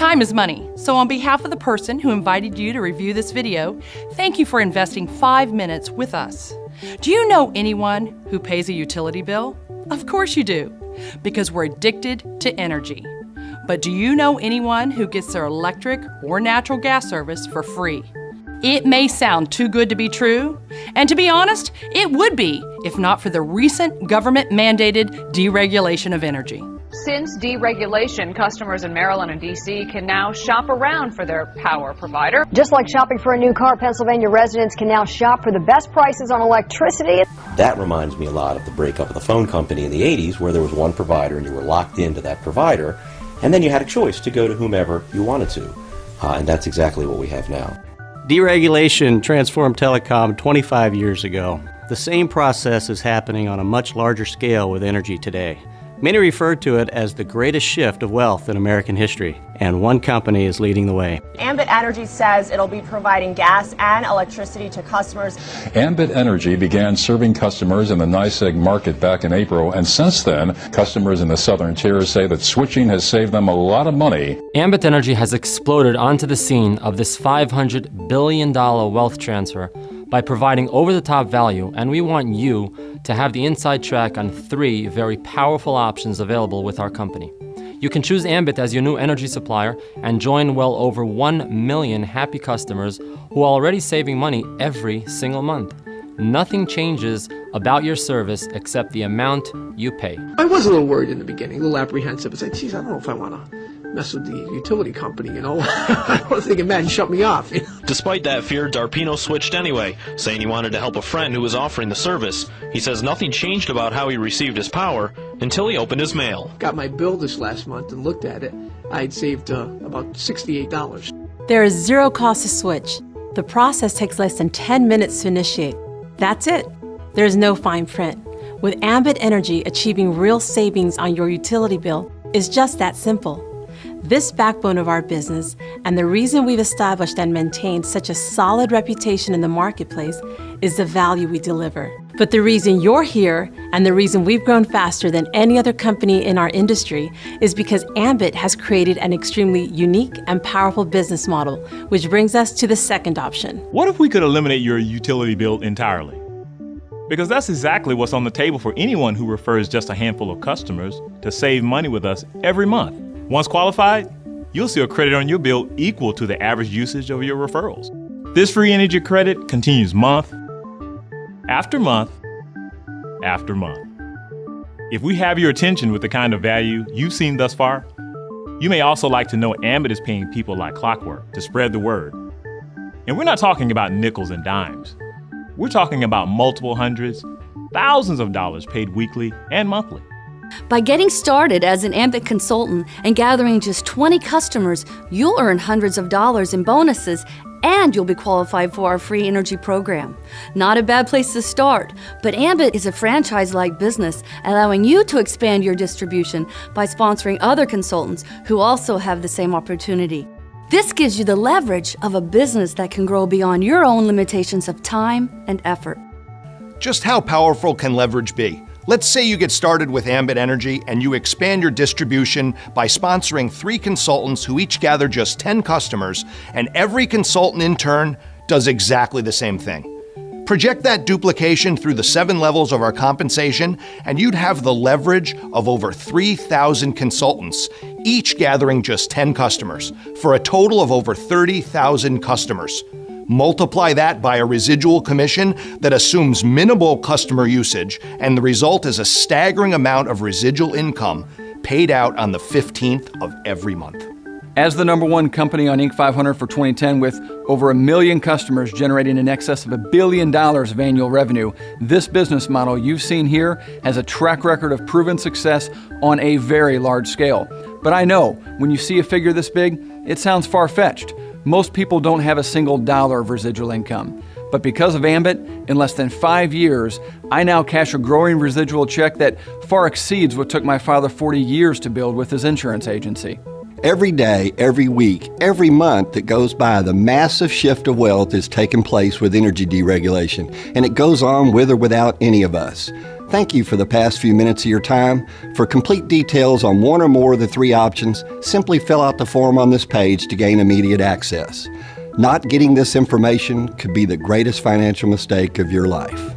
Time is money, so on behalf of the person who invited you to review this video, thank you for investing 5 minutes with us. Do you know anyone who pays a utility bill? Of course you do, because we're addicted to energy. But do you know anyone who gets their electric or natural gas service for free? It may sound too good to be true, and to be honest, it would be if not for the recent government-mandated deregulation of energy. Since deregulation, customers in Maryland and D.C. can now shop around for their power provider. Just like shopping for a new car, Pennsylvania residents can now shop for the best prices on electricity. That reminds me a lot of the breakup of the phone company in the 80s, where there was one provider and you were locked into that provider, and then you had a choice to go to whomever you wanted to. And that's exactly what we have now. Deregulation transformed telecom 25 years ago. The same process is happening on a much larger scale with energy today. Many refer to it as the greatest shift of wealth in American history, and one company is leading the way. Ambit Energy says it'll be providing gas and electricity to customers. Ambit Energy began serving customers in the NYSEG market back in April, and since then, customers in the southern tier say that switching has saved them a lot of money. Ambit Energy has exploded onto the scene of this $500 billion wealth transfer by providing over-the-top value, and we want you to have the inside track on 3 very powerful options available with our company. You can choose Ambit as your new energy supplier and join well over 1 million happy customers who are already saving money every single month. Nothing changes about your service except the amount you pay. I was a little worried in the beginning, a little apprehensive. I said, geez, I don't know if I want to mess with the utility company, you know. I was thinking, man, shut me off. You know? Despite that fear, Darpino switched anyway, saying he wanted to help a friend who was offering the service. He says nothing changed about how he received his power until he opened his mail. Got my bill this last month and looked at it. I had saved about $68. There is zero cost to switch. The process takes less than 10 minutes to initiate. That's it. There's no fine print. With Ambit Energy, achieving real savings on your utility bill is just that simple. This backbone of our business, and the reason we've established and maintained such a solid reputation in the marketplace, is the value we deliver. But the reason you're here, and the reason we've grown faster than any other company in our industry, is because Ambit has created an extremely unique and powerful business model, which brings us to the second option. What if we could eliminate your utility bill entirely? Because that's exactly what's on the table for anyone who refers just a handful of customers to save money with us every month. Once qualified, you'll see a credit on your bill equal to the average usage of your referrals. This free energy credit continues month after month after month. If we have your attention with the kind of value you've seen thus far, you may also like to know Ambit is paying people like clockwork to spread the word. And we're not talking about nickels and dimes. We're talking about multiple hundreds, thousands of dollars paid weekly and monthly. By getting started as an Ambit consultant and gathering just 20 customers, you'll earn hundreds of dollars in bonuses, and you'll be qualified for our free energy program. Not a bad place to start, but Ambit is a franchise-like business, allowing you to expand your distribution by sponsoring other consultants who also have the same opportunity. This gives you the leverage of a business that can grow beyond your own limitations of time and effort. Just how powerful can leverage be? Let's say you get started with Ambit Energy and you expand your distribution by sponsoring 3 consultants who each gather just 10 customers, and every consultant in turn does exactly the same thing. Project that duplication through the 7 levels of our compensation, and you'd have the leverage of over 3,000 consultants, each gathering just 10 customers, for a total of over 30,000 customers. Multiply that by a residual commission that assumes minimal customer usage, and the result is a staggering amount of residual income paid out on the 15th of every month. As the #1 company on Inc. 500 for 2010 with over 1 million customers generating in excess of $1 billion of annual revenue, this business model you've seen here has a track record of proven success on a very large scale. But I know, when you see a figure this big, it sounds far-fetched. Most people don't have a single dollar of residual income. But because of Ambit, in less than 5 years, I now cash a growing residual check that far exceeds what took my father 40 years to build with his insurance agency. Every day, every week, every month that goes by, the massive shift of wealth is taking place with energy deregulation, and it goes on with or without any of us. Thank you for the past few minutes of your time. For complete details on one or more of the 3 options, simply fill out the form on this page to gain immediate access. Not getting this information could be the greatest financial mistake of your life.